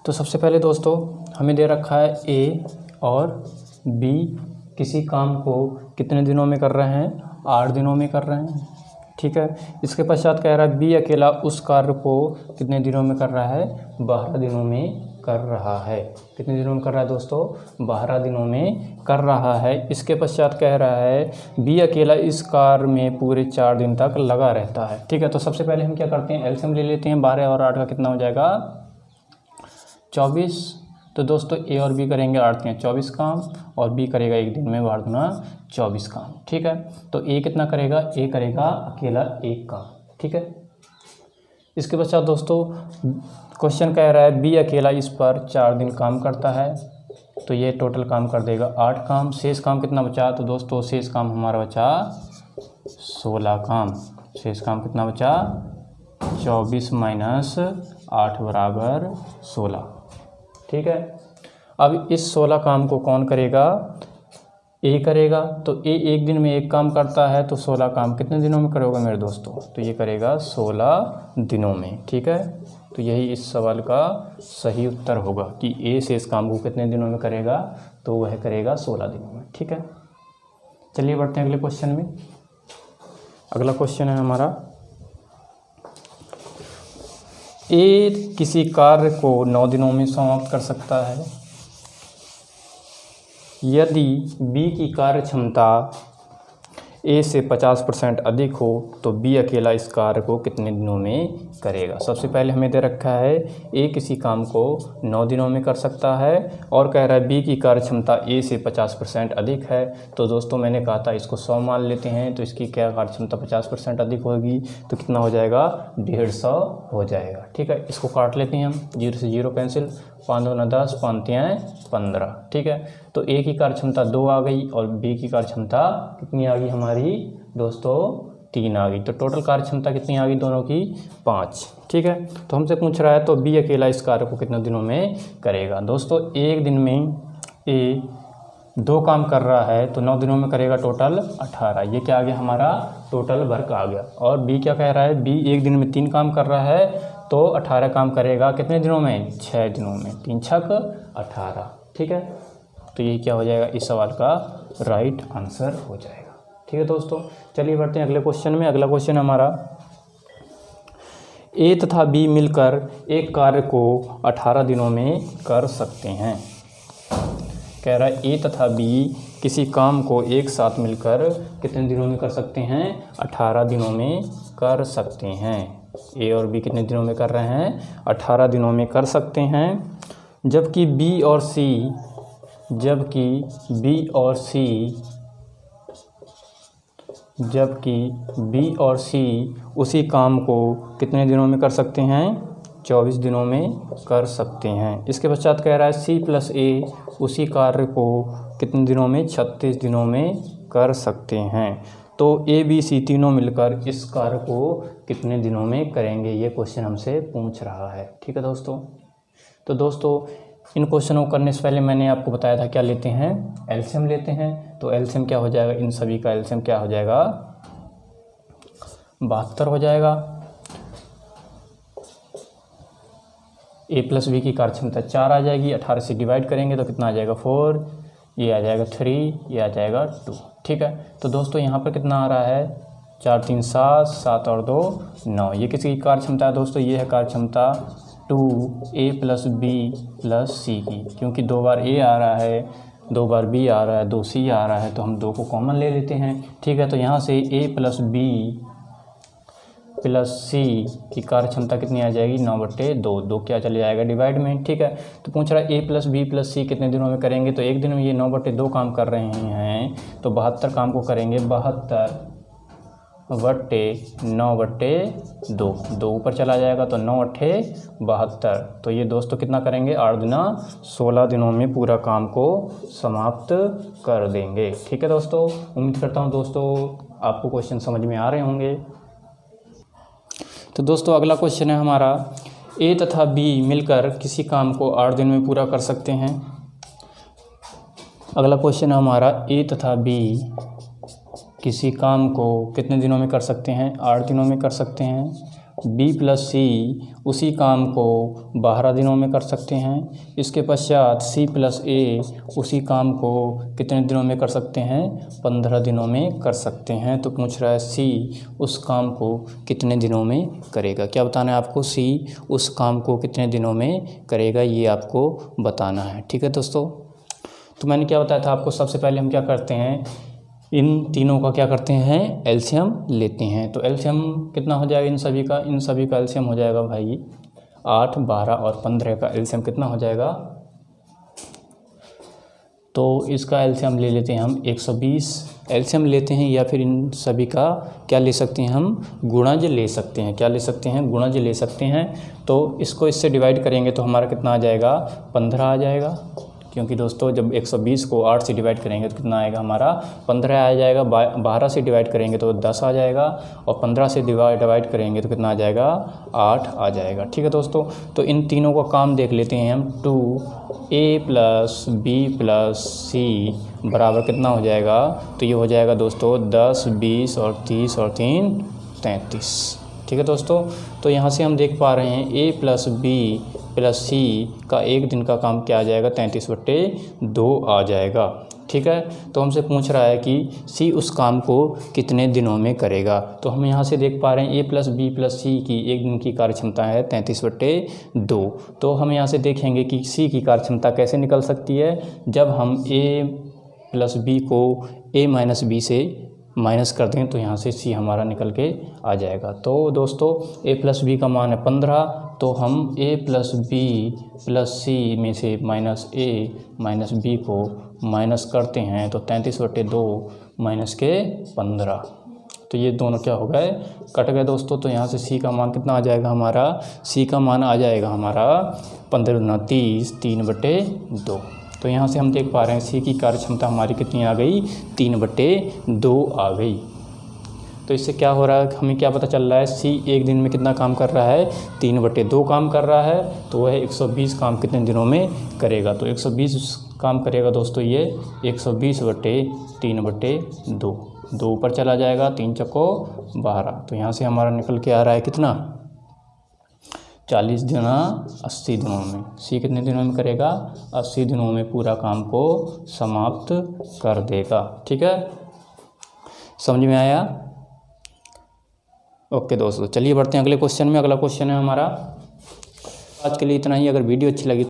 तो सबसे पहले दोस्तों हमें दे रखा है ए और बी किसी काम को कितने दिनों में कर रहे हैं, 8 दिनों में कर रहे हैं। ठीक है, इसके पश्चात कह रहा है बी अकेला उस कार्य को कितने दिनों में कर रहा है, 12 दिनों में कर रहा है। कितने दिनों में कर रहा है दोस्तों, 12 दिनों में कर रहा है। इसके पश्चात कह रहा है बी अकेला इस कार्य में पूरे 4 दिन तक लगा रहता है। ठीक है, तो सबसे पहले हम क्या करते हैं, एलसीएम ले लेते हैं। 12 और 8 का कितना हो जाएगा, 24। तो दोस्तों ए और बी करेंगे 8 या 24 काम और बी करेगा एक दिन में 12 गुना 24 काम। ठीक है, तो ए कितना करेगा, ए करेगा अकेला 1 काम। ठीक है, इसके पश्चात दोस्तों क्वेश्चन कह रहा है बी अकेला इस पर 4 दिन काम करता है, तो ये टोटल काम कर देगा 8 काम। शेष काम कितना बचा, तो दोस्तों शेष काम हमारा बचा 16 काम। शेष काम कितना बचा, 24 माइनस 8 बराबर 16। ठीक है, अब इस 16 काम को कौन करेगा, ए करेगा। तो ए एक दिन में 1 काम करता है, तो 16 काम कितने दिनों में करोगे मेरे दोस्तों, तो ये करेगा 16 दिनों में। ठीक है, तो यही इस सवाल का सही उत्तर होगा कि ए से इस काम को कितने दिनों में करेगा, तो वह करेगा 16 दिनों में। ठीक है, चलिए बढ़ते हैं अगले क्वेश्चन में। अगला क्वेश्चन है हमारा, ए किसी कार्य को 9 दिनों में समाप्त कर सकता है यदि बी की कार्य क्षमता ए से 50% अधिक हो, तो बी अकेला इस कार्य को कितने दिनों में करेगा। सबसे पहले हमें दे रखा है ए किसी काम को 9 दिनों में कर सकता है और कह रहा है बी की कार्य क्षमता ए से 50% अधिक है। तो दोस्तों मैंने कहा था इसको 100 मान लेते हैं, तो इसकी क्या कार्य क्षमता 50% अधिक होगी, तो कितना हो जाएगा, 150 हो जाएगा। ठीक है, इसको काट लेते हैं हम, 0 से 0 कैंसिल, 5 दूना 10, 5 तियाँ 15। ठीक है, तो ए की कार्य क्षमता 2 आ गई और बी की कार्य क्षमता कितनी आ गई हमारी दोस्तों, 3 आ गई। तो टोटल कार्य क्षमता कितनी आ गई दोनों की, 5। ठीक है, तो हमसे पूछ रहा है तो बी अकेला इस कार्य को कितने दिनों में करेगा। दोस्तों एक दिन में ए 2 काम कर रहा है, तो 9 दिनों में करेगा टोटल 18। ये क्या आ गया हमारा, टोटल वर्क आ गया। और बी क्या कह रहा है, बी एक दिन में 3 काम कर रहा है, तो 18 काम करेगा कितने दिनों में, 6 दिनों में। 3 छक 18। ठीक है, तो ये क्या हो जाएगा, इस सवाल का राइट आंसर हो जाएगा। ठीक है दोस्तों, चलिए बढ़ते हैं अगले क्वेश्चन में। अगला क्वेश्चन हमारा, ए तथा बी मिलकर एक कार्य को 18 दिनों में कर सकते हैं। कह रहा है ए तथा बी किसी काम को एक साथ मिलकर कितने दिनों में कर सकते हैं, 18 दिनों में कर सकते हैं। ए और बी कितने दिनों में कर रहे हैं, 18 दिनों में कर सकते हैं। जबकि बी और सी उसी काम को कितने दिनों में कर सकते हैं, 24 दिनों में कर सकते हैं। इसके पश्चात कह रहा है सी प्लस ए उसी कार्य को कितने दिनों में, 36 दिनों में कर सकते हैं। तो ए बी सी तीनों मिलकर इस कार्य को कितने दिनों में करेंगे, ये क्वेश्चन हमसे पूछ रहा है। ठीक है दोस्तों, तो दोस्तों इन क्वेश्चनों को करने से पहले मैंने आपको बताया था क्या लेते हैं, एलसीएम लेते हैं। तो एलसीएम क्या हो जाएगा, इन सभी का एलसीएम क्या हो जाएगा, 72 हो जाएगा। ए प्लस बी की कार्य क्षमता 4 आ जाएगी, 18 से डिवाइड करेंगे तो कितना आ जाएगा, 4, ये आ जाएगा 3, ये आ जाएगा 2। ठीक है, तो दोस्तों यहाँ पर कितना आ रहा है, 4 3 7, 7 और 2 9। ये किसी की कार्य क्षमता है दोस्तों, ये है कार्य क्षमता 2a प्लस बी प्लस सी की, क्योंकि 2 बार a आ रहा है, 2 बार b आ रहा है, 2 c आ रहा है, तो हम 2 को कॉमन ले लेते हैं। ठीक है, तो यहाँ से a प्लस बी प्लस सी की कार्य क्षमता कितनी आ जाएगी, 9/2। 2 क्या चले जाएगा डिवाइड में। ठीक है, तो पूछ रहा है a प्लस बी प्लस सी कितने दिनों में करेंगे, तो एक दिन में ये 9/2 काम कर रहे हैं, तो 72 काम को करेंगे, 72/9/2। 2 ऊपर चला जाएगा तो 9×8 = 72। तो ये दोस्तों कितना करेंगे, 8 दूना 16 दिनों में पूरा काम को समाप्त कर देंगे। ठीक है दोस्तों, उम्मीद करता हूँ दोस्तों आपको क्वेश्चन समझ में आ रहे होंगे। तो दोस्तों अगला क्वेश्चन है हमारा, ए तथा बी मिलकर किसी काम को 8 दिन में पूरा कर सकते हैं। अगला क्वेश्चन है हमारा, ए तथा बी किसी काम को कितने दिनों में कर सकते हैं, 8 दिनों में कर सकते हैं। बी प्लस सी उसी काम को 12 दिनों में कर सकते हैं। इसके पश्चात सी प्लस ए उसी काम को कितने दिनों में कर सकते हैं? 15 दिनों में कर सकते हैं। तो पूछ रहा है सी उस काम को कितने दिनों में करेगा। क्या बताना है आपको? सी उस काम को कितने दिनों में करेगा, ये आपको बताना है। ठीक है दोस्तों, तो मैंने क्या बताया था आपको, सबसे पहले हम क्या करते हैं, इन तीनों का क्या करते हैं? एलसीएम लेते हैं। तो एलसीएम कितना हो जाएगा इन सभी का? इन सभी का एलसीएम हो जाएगा भाई 8, 12 और 15 का एलसीएम कितना हो जाएगा? तो इसका एलसीएम ले लेते हैं हम 120 एलसीएम लेते हैं, या फिर इन सभी का क्या ले सकते हैं हम? गुणज ले सकते हैं। क्या ले सकते हैं? गुणज ले सकते हैं। तो इसको इससे डिवाइड करेंगे तो हमारा कितना आ जाएगा? 15 आ जाएगा, क्योंकि दोस्तों जब 120 को 8 से डिवाइड करेंगे तो कितना आएगा हमारा? 15 आ जाएगा। 12 से डिवाइड करेंगे तो 10 आ जाएगा, और 15 से डिवाइड करेंगे तो कितना आ जाएगा? 8 आ जाएगा। ठीक है दोस्तों, तो इन तीनों का काम देख लेते हैं हम। 2a प्लस बी प्लस सी बराबर कितना हो जाएगा? तो ये हो जाएगा दोस्तों 10, 20 और 30 और 3 33। ठीक है दोस्तों, तो यहाँ से हम देख पा रहे हैं a प्लस बी प्लस सी का एक दिन का काम क्या आ जाएगा? 33/2 आ जाएगा। ठीक है, तो हमसे पूछ रहा है कि सी उस काम को कितने दिनों में करेगा। तो हम यहाँ से देख पा रहे हैं a प्लस बी प्लस सी की एक दिन की कार्य क्षमता है 33/2। तो हम यहाँ से देखेंगे कि सी की कार्य क्षमता कैसे निकल सकती है, जब हम a प्लस बी को a माइनस बी से माइनस कर दें तो यहाँ से सी हमारा निकल के आ जाएगा। तो दोस्तों a प्लस बी का मान है 15, तो हम a प्लस बी प्लस सी में से माइनस a माइनस बी को माइनस करते हैं तो 33/2 माइनस के 15, तो ये दोनों क्या हो गए? कट गए दोस्तों। तो यहाँ से सी का मान कितना आ जाएगा हमारा? सी का मान आ जाएगा हमारा 15 × 30 3/2। तो यहाँ से हम देख पा रहे हैं सी की कार्य क्षमता हमारी कितनी आ गई? 3/2 आ गई। तो इससे क्या हो रहा है, हमें क्या पता चल रहा है? सी एक दिन में कितना काम कर रहा है? 3/2 काम कर रहा है। तो वह 120 काम कितने दिनों में करेगा? तो 120 काम करेगा दोस्तों, ये 120/3/2, 2 ऊपर चला जाएगा, 3 चक्को 12। तो यहाँ से हमारा निकल के आ रहा है कितना? 40 गुना 80 दिनों में। सी कितने दिनों में करेगा? 80 दिनों में पूरा काम को समाप्त कर देगा। ठीक है, समझ में आया? ओके दोस्तों, चलिए बढ़ते हैं अगले क्वेश्चन में। अगला क्वेश्चन है हमारा, आज के लिए इतना ही। अगर वीडियो अच्छी लगी